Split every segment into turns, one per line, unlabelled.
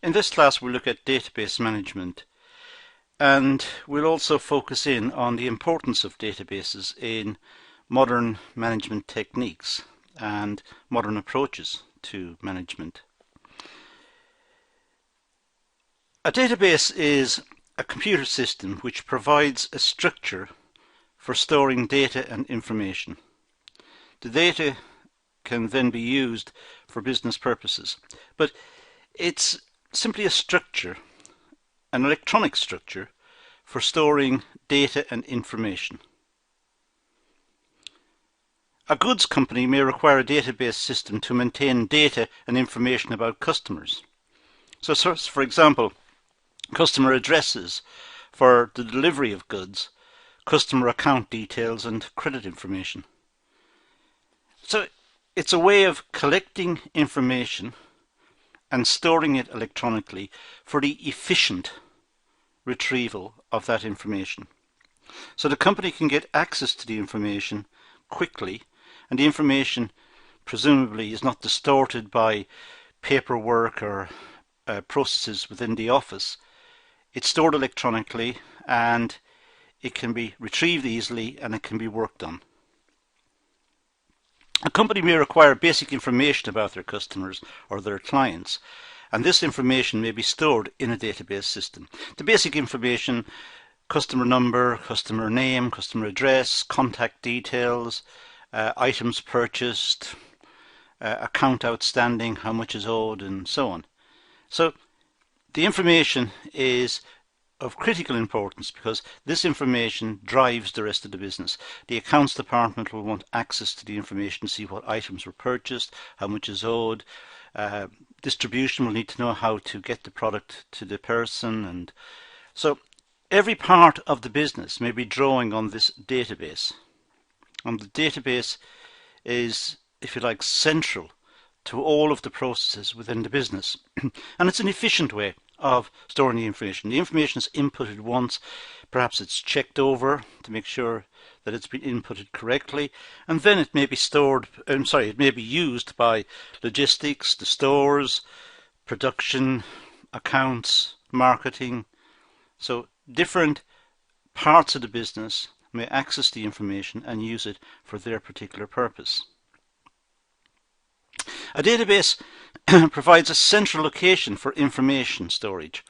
In this class we'll look at database management, and we'll also focus in on the importance of databases in modern management techniques and modern approaches to management. A database is a computer system which provides a structure for storing data and information. The data can then be used for business purposes, but it's simply a structure, an electronic structure for storing data and information. A goods company may require a database system to maintain data and information about customers. So for example, customer addresses for the delivery of goods, customer account details and credit information. So it's a way of collecting information and storing it electronically for the efficient retrieval of that information. So the company can get access to the information quickly, and the information presumably is not distorted by paperwork or processes within the office. It's stored electronically and it can be retrieved easily and it can be worked on. A company may require basic information about their customers or their clients, and this information may be stored in a database system. The basic information: customer number, customer name, customer address, contact details, items purchased, account outstanding, how much is owed, and so on. So the information is of critical importance because this information drives the rest of the business. The accounts department will want access to the information to see what items were purchased, how much is owed. Distribution will need to know how to get the product to the person, and so every part of the business may be drawing on this database. And the database is, if you like, central to all of the processes within the business. And it's an efficient way of storing the information. The information is inputted once, perhaps it's checked over to make sure that it's been inputted correctly, and then it may be it may be used by logistics, the stores, production, accounts, marketing. So different parts of the business may access the information and use it for their particular purpose. A database provides a central location for information storage,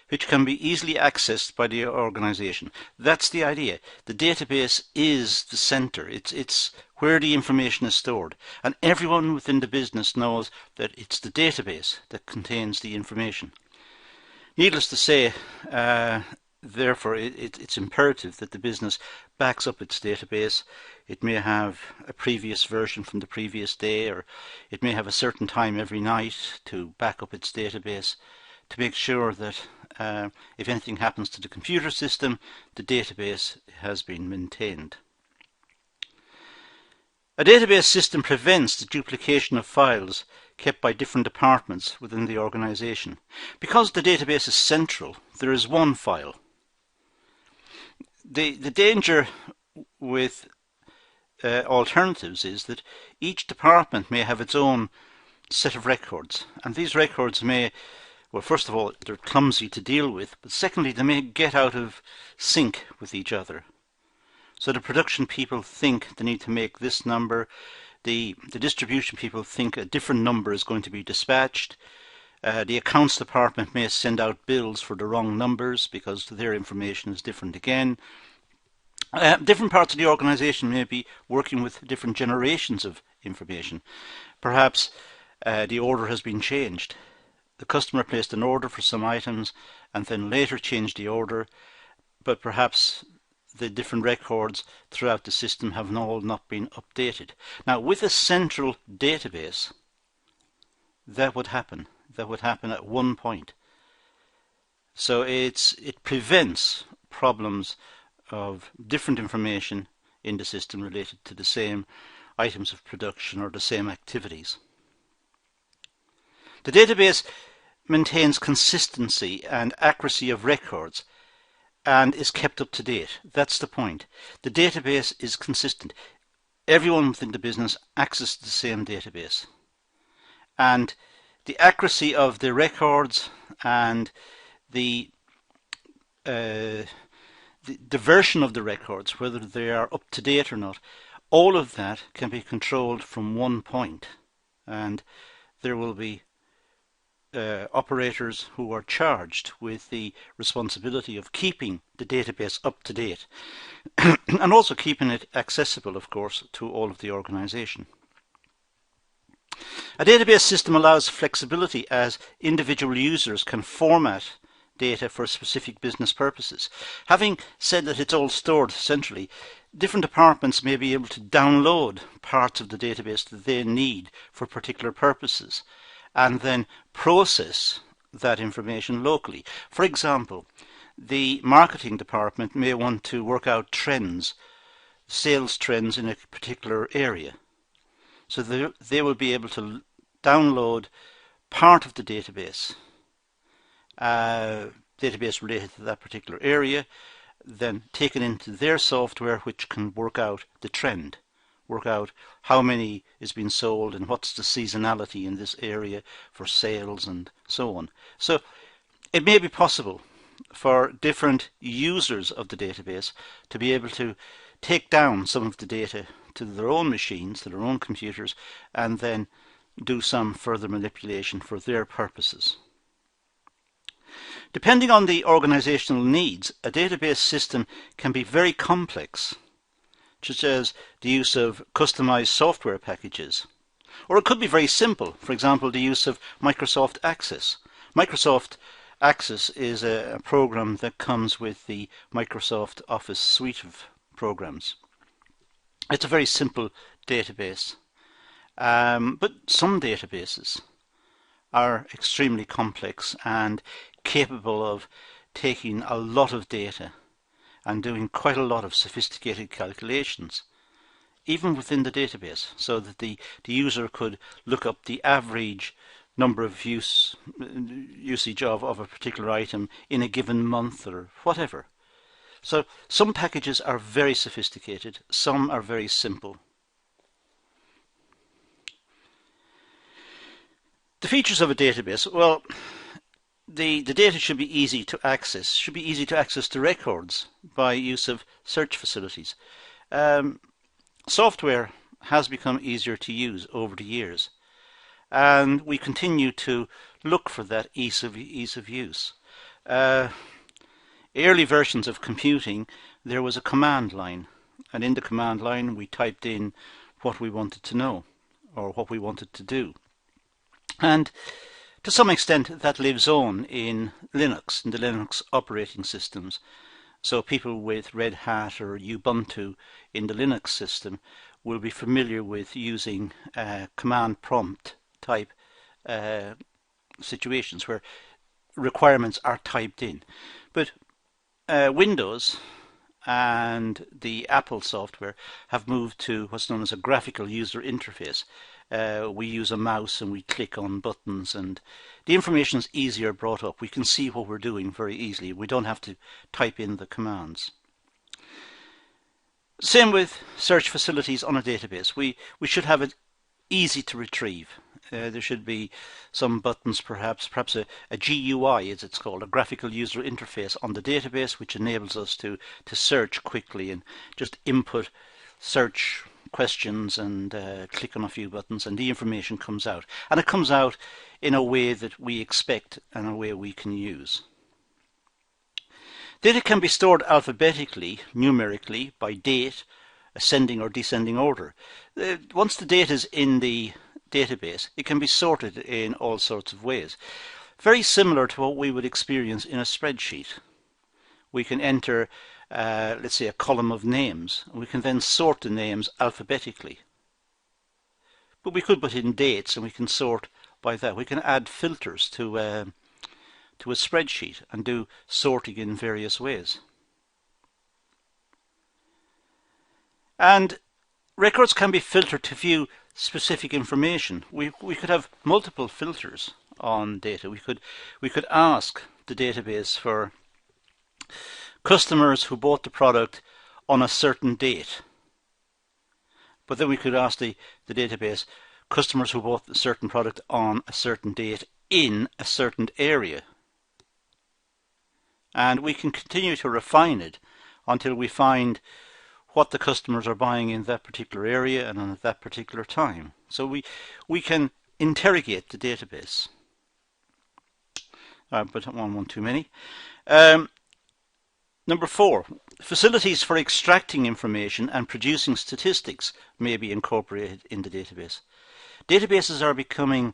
which can be easily accessed by the organization. That's the idea. The database is the center. It's where the information is stored. And everyone within the business knows that it's the database that contains the information. Needless to say, therefore, it's imperative that the business backs up its database. It may have a previous version from the previous day, or it may have a certain time every night to back up its database to make sure that if anything happens to the computer system, the database has been maintained. A database system prevents the duplication of files kept by different departments within the organization. Because the database is central, there is one file. The danger with alternatives is that each department may have its own set of records, and these records may, well, first of all, they're clumsy to deal with, but secondly, they may get out of sync with each other. So the production people think they need to make this number, the distribution people think a different number is going to be dispatched, the accounts department may send out bills for the wrong numbers because their information is different again. Different parts of the organization may be working with different generations of information. Perhaps the order has been changed. The customer placed an order for some items and then later changed the order, but perhaps the different records throughout the system have all not been updated. Now, with a central database, that would happen. That would happen at one point. So it prevents problems of different information in the system related to the same items of production or the same activities. The database maintains consistency and accuracy of records and is kept up to date. That's the point. The database is consistent. Everyone within the business accesses the same database. And the accuracy of the records and the version of the records, whether they are up to date or not, all of that can be controlled from one point, and there will be operators who are charged with the responsibility of keeping the database up to date and also keeping it accessible, of course, to all of the organization. A database system allows flexibility as individual users can format data for specific business purposes. Having said that it's all stored centrally, different departments may be able to download parts of the database that they need for particular purposes and then process that information locally. For example, the marketing department may want to work out trends, sales trends in a particular area. So they will be able to download part of the database, database related to that particular area, then take it into their software, which can work out the trend, work out how many is being sold and what's the seasonality in this area for sales and so on. So it may be possible for different users of the database to be able to take down some of the data to their own machines, to their own computers, and then do some further manipulation for their purposes. Depending on the organizational needs, a database system can be very complex, such as the use of customized software packages. Or it could be very simple, for example, the use of Microsoft Access. Microsoft Access is a program that comes with the Microsoft Office suite of programs. It's a very simple database, but some databases are extremely complex and capable of taking a lot of data and doing quite a lot of sophisticated calculations, even within the database, so that the user could look up the average number of usage of a particular item in a given month or whatever. So some packages are very sophisticated, some are very simple. The features of a database, well, the data should be easy to access. Should be easy to access the records by use of search facilities. Software has become easier to use over the years, and we continue to look for that ease of use. Early versions of computing, there was a command line, and in the command line we typed in what we wanted to know or what we wanted to do. And to some extent that lives on in Linux, in the Linux operating systems. So people with Red Hat or Ubuntu in the Linux system will be familiar with using command prompt type situations where requirements are typed in. But Windows and the Apple software have moved to what's known as a graphical user interface. We use a mouse and we click on buttons, and the information is easier brought up. We can see what we're doing very easily. We don't have to type in the commands. Same with search facilities on a database. We should have it easy to retrieve. There should be some buttons, perhaps a GUI, as it's called, a graphical user interface on the database, which enables us to search quickly and just input search questions and click on a few buttons, and the information comes out. And it comes out in a way that we expect and a way we can use. Data can be stored alphabetically, numerically, by date, ascending or descending order. Once the data is in the database, it can be sorted in all sorts of ways. Very similar to what we would experience in a spreadsheet. We can enter, let's say, a column of names, and we can then sort the names alphabetically. But we could put in dates, and we can sort by that. We can add filters to a spreadsheet and do sorting in various ways. And records can be filtered to view specific information. We could have multiple filters on data. We could ask the database for customers who bought the product on a certain date. But then we could ask the database customers who bought a certain product on a certain date in a certain area. and we can continue to refine it until we find what the customers are buying in that particular area and at that particular time. So we can interrogate the database. But one too many. Number 4, facilities for extracting information and producing statistics may be incorporated in the database. Databases are becoming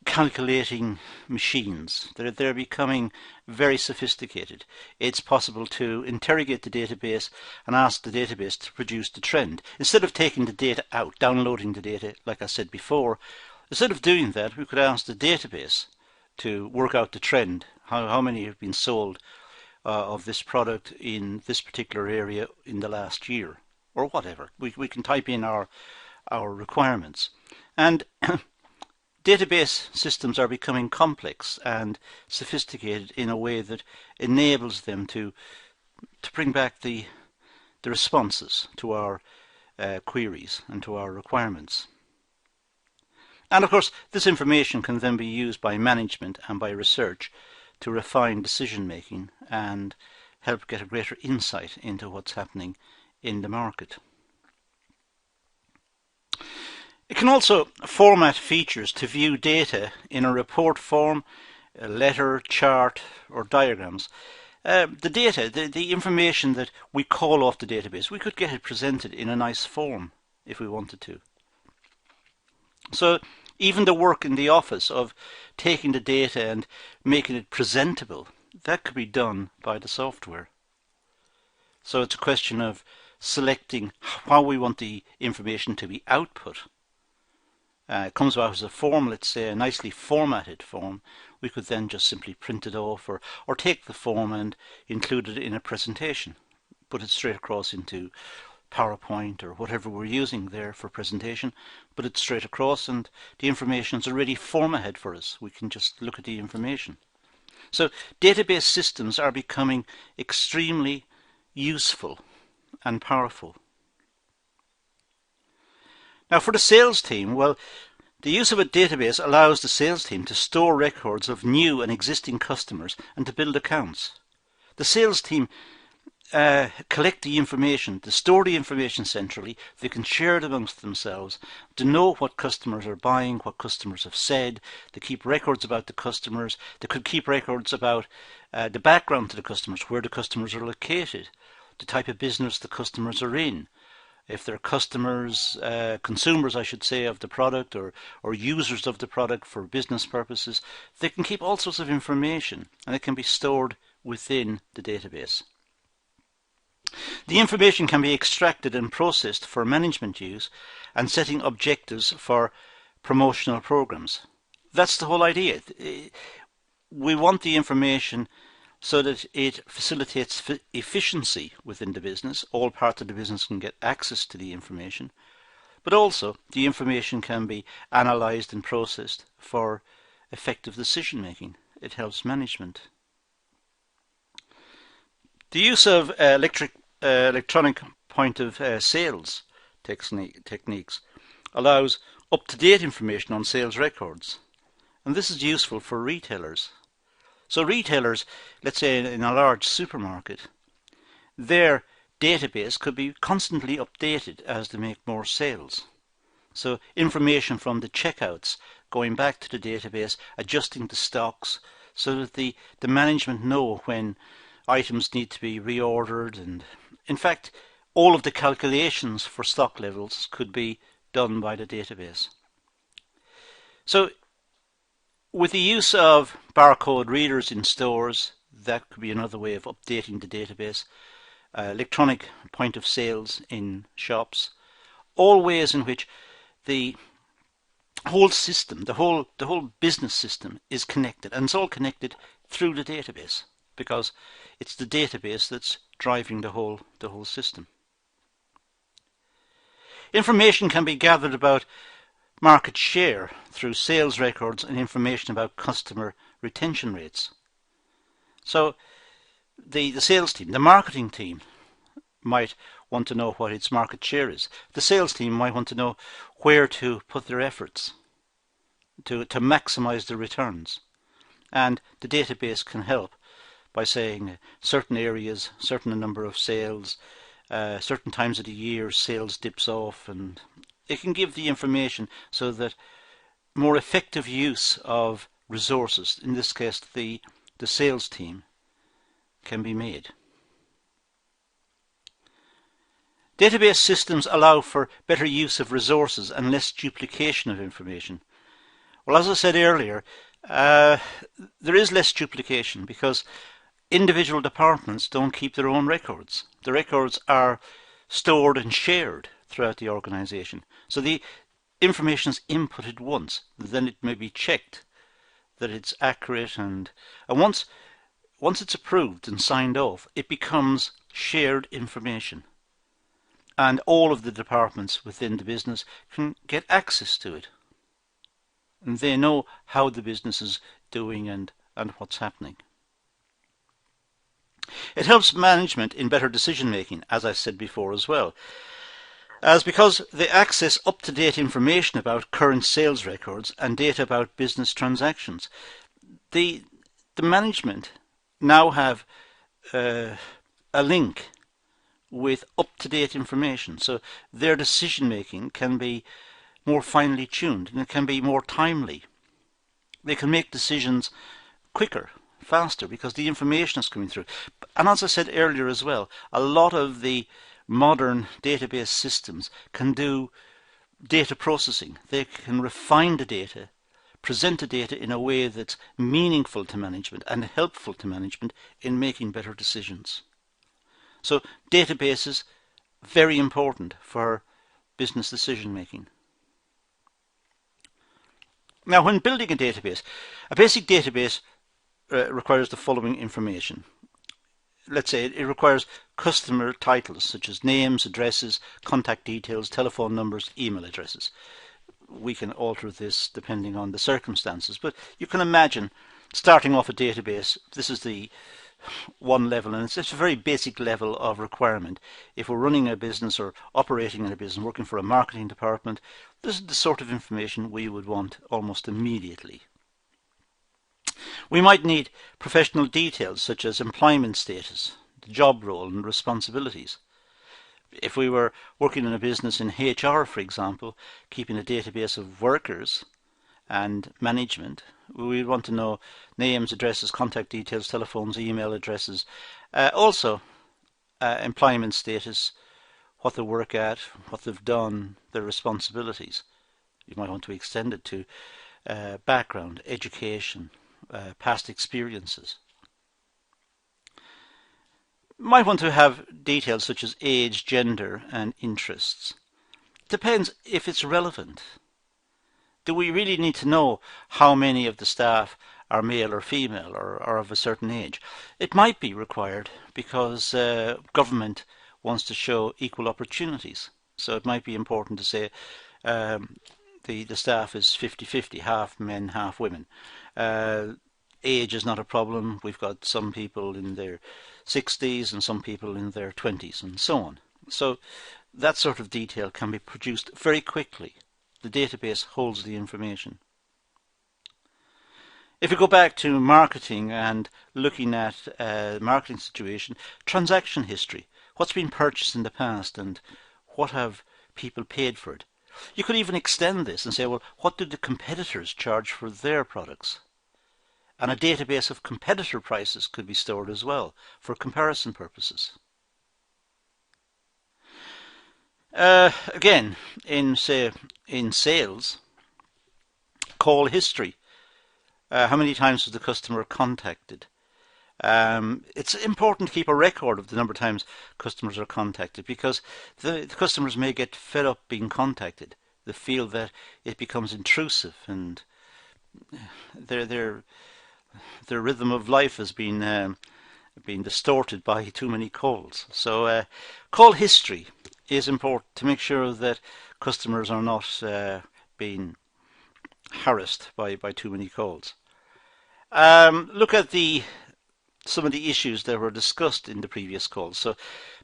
calculating machines. They're becoming very sophisticated. It's possible to interrogate the database and ask the database to produce the trend. Instead of taking the data out, downloading the data, like I said before, instead of doing that, we could ask the database to work out the trend, how many have been sold of this product in this particular area in the last year, or whatever. We can type in our requirements. And database systems are becoming complex and sophisticated in a way that enables them to bring back the responses to our queries and to our requirements. And of course, this information can then be used by management and by research to refine decision making and help get a greater insight into what's happening in the market. It can also format features to view data in a report form, a letter, chart, or diagrams. The data, the information that we call off the database, we could get it presented in a nice form if we wanted to. So even the work in the office of taking the data and making it presentable, that could be done by the software. So it's a question of selecting how we want the information to be output. It comes out as a form, let's say a nicely formatted form. We could then just simply print it off or take the form and include it in a presentation. Put it straight across into PowerPoint or whatever we're using there for presentation. Put it straight across and the information is already formatted for us. We can just look at the information. So database systems are becoming extremely useful and powerful. Now for the sales team, well, the use of a database allows the sales team to store records of new and existing customers and to build accounts. The sales team collect the information, to store the information centrally. They can share it amongst themselves to know what customers are buying, what customers have said. They keep records about the customers. They could keep records about the background to the customers, where the customers are located, the type of business the customers are in. If they're customers, consumers I should say, of the product or users of the product for business purposes, they can keep all sorts of information and it can be stored within the database. The information can be extracted and processed for management use and setting objectives for promotional programs. That's the whole idea. We want the information so that it facilitates efficiency within the business. All parts of the business can get access to the information, but also the information can be analysed and processed for effective decision making. It helps management. The use of electronic point of sales techniques allows up-to-date information on sales records, and this is useful for retailers. So retailers, let's say in a large supermarket, their database could be constantly updated as they make more sales. So information from the checkouts going back to the database, adjusting the stocks so that the management know when items need to be reordered, and in fact all of the calculations for stock levels could be done by the database. So with the use of barcode readers in stores, that could be another way of updating the database. Electronic point of sales in shops, all ways in which the whole system, the whole business system is connected, and it's all connected through the database because it's the database that's driving the whole system. Information can be gathered about market share through sales records and information about customer retention rates. So the sales team, the marketing team might want to know what its market share is. The sales team might want to know where to put their efforts to maximize the returns. And the database can help by saying certain areas, certain number of sales, certain times of the year sales dips off, and it can give the information so that more effective use of resources, in this case the sales team, can be made. Database systems allow for better use of resources and less duplication of information. Well, as I said earlier, there is less duplication because individual departments don't keep their own records. The records are stored and shared throughout the organization. So the information is inputted once, then it may be checked that it's accurate, and once it's approved and signed off, it becomes shared information. And all of the departments within the business can get access to it. And they know how the business is doing and what's happening. It helps management in better decision making, as I said before as well, as because they access up-to-date information about current sales records and data about business transactions. The management now have a link with up-to-date information, so their decision making can be more finely tuned and it can be more timely. They can make decisions quicker, faster, because the information is coming through. And as I said earlier as well, a lot of the modern database systems can do data processing. They can refine the data, present the data in a way that's meaningful to management and helpful to management in making better decisions. So databases, very important for business decision making. Now, when building a basic database requires the following information. Let's say it requires customer titles such as names, addresses, contact details, telephone numbers, email addresses. We can alter this depending on the circumstances, but you can imagine starting off a database. This is the one level, and it's a very basic level of requirement. If we're running a business or operating in a business, working for a marketing department, this is the sort of information we would want almost immediately. We might need professional details such as employment status, the job role and responsibilities. If we were working in a business in HR, for example, keeping a database of workers and management, we would want to know names, addresses, contact details, telephones, email addresses. Also, employment status, what they work at, what they've done, their responsibilities. You might want to extend it to background, education, past experiences. Might want to have details such as age, gender and interests. Depends if it's relevant. Do we really need to know how many of the staff are male or female or are of a certain age? It might be required because government wants to show equal opportunities. So it might be important to say the staff is 50-50, half men, half women. Age is not a problem. We've got some people in their 60s and some people in their 20s and so on. So that sort of detail can be produced very quickly. The database holds the information. If we go back to marketing and looking at marketing situation, transaction history, what's been purchased in the past and what have people paid for it. You could even extend this and say, well, what did the competitors charge for their products? And a database of competitor prices could be stored as well for comparison purposes. Again, in sales, call history. How many times was the customer contacted? It's important to keep a record of the number of times customers are contacted because the customers may get fed up being contacted. They feel that it becomes intrusive and their rhythm of life has been distorted by too many calls. So call history is important to make sure that customers are not being harassed by too many calls. Look at some of the issues that were discussed in the previous calls. So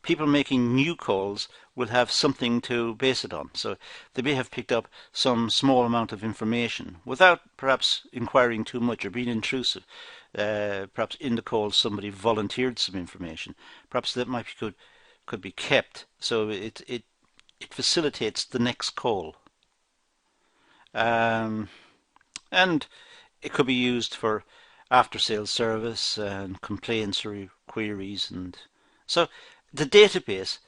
people making new calls will have something to base it on. So they may have picked up some small amount of information without perhaps inquiring too much or being intrusive. perhaps in the call somebody volunteered some information. Perhaps that could be kept, so it facilitates the next call. And it could be used for after-sales service and complaints or queries. And so the database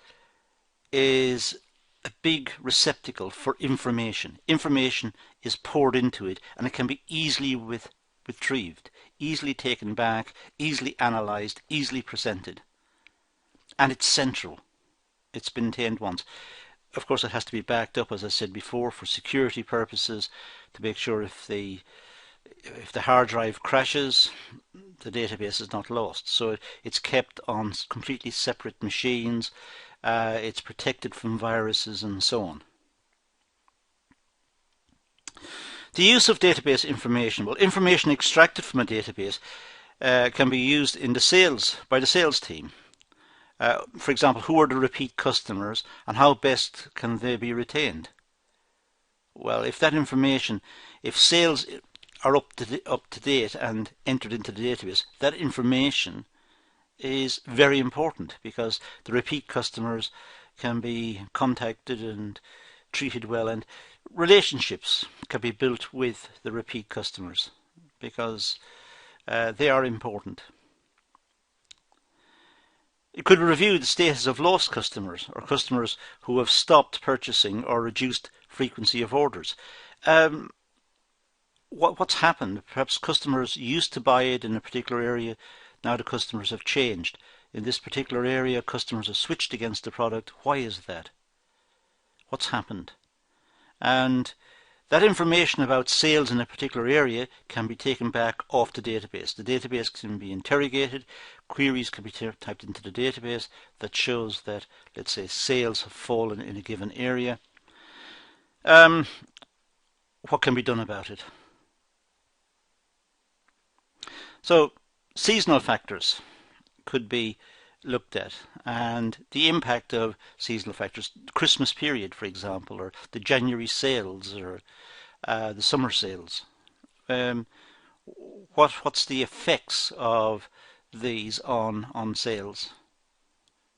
is a big receptacle for information. Information is poured into it, and it can be easily retrieved, easily taken back, easily analysed, easily presented. And it's central. It's been maintained once. Of course, it has to be backed up, as I said before, for security purposes, to make sure if the hard drive crashes, the database is not lost. So it's kept on completely separate machines. It's protected from viruses and so on. The use of database information. Well, information extracted from a database can be used in by the sales team. For example, who are the repeat customers and how best can they be retained? Well, if sales are up to date and entered into the database, that information is very important, because the repeat customers can be contacted and treated well, and relationships can be built with the repeat customers because they are important. It could review the status of lost customers or customers who have stopped purchasing or reduced frequency of orders. What's happened? Perhaps customers used to buy it in a particular area. Now the customers have changed. In this particular area, customers have switched against the product. Why is that? What's happened? And that information about sales in a particular area can be taken back off the database. The database can be interrogated. Queries can be typed into the database that shows that, let's say, sales have fallen in a given area. What can be done about it? So seasonal factors could be looked at, and the impact of seasonal factors, the Christmas period, for example, or the January sales, or the summer sales. What's the effects of these on sales?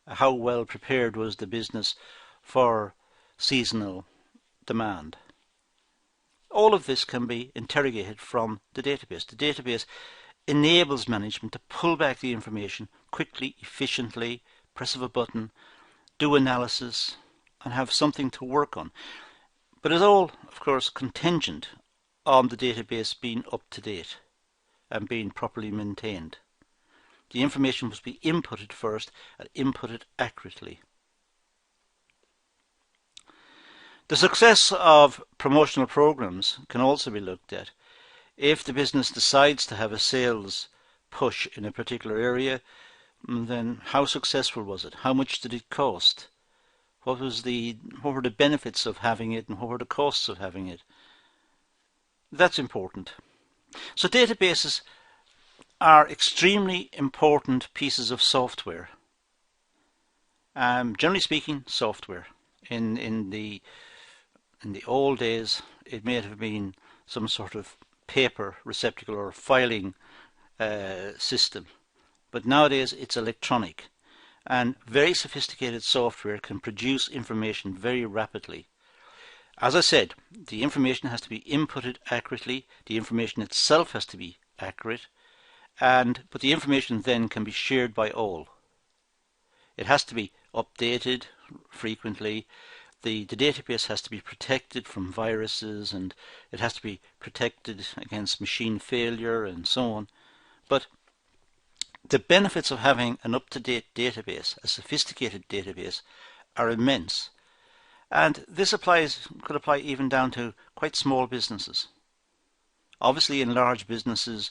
How well prepared was the business for seasonal demand? All of this can be interrogated from the database. The database enables management to pull back the information quickly, efficiently, press of a button, do analysis, and have something to work on. But it's all, of course, contingent on the database being up to date and being properly maintained. The information must be inputted first and inputted accurately. The success of promotional programs can also be looked at. If the business decides to have a sales push in a particular area, then how successful was it? How much did it cost? What were the benefits of having it, and what were the costs of having it? That's important. So databases are extremely important pieces of software. Generally speaking, software. In the old days, it may have been some sort of paper receptacle or filing system, but nowadays it's electronic, and very sophisticated software can produce information very rapidly. As I said, the information has to be inputted accurately, the information itself has to be accurate, but the information then can be shared by all. It has to be updated frequently. The database has to be protected from viruses, and it has to be protected against machine failure and so on. But the benefits of having an up-to-date database, a sophisticated database, are immense. And this could apply even down to quite small businesses. Obviously in large businesses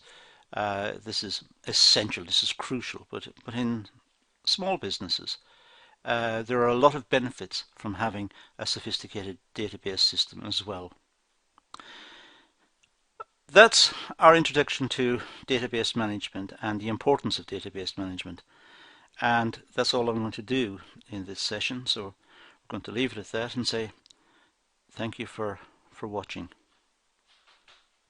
this is essential, this is crucial, but in small businesses there are a lot of benefits from having a sophisticated database system as well. That's our introduction to database management and the importance of database management. And that's all I'm going to do in this session. So we're going to leave it at that and say thank you for watching.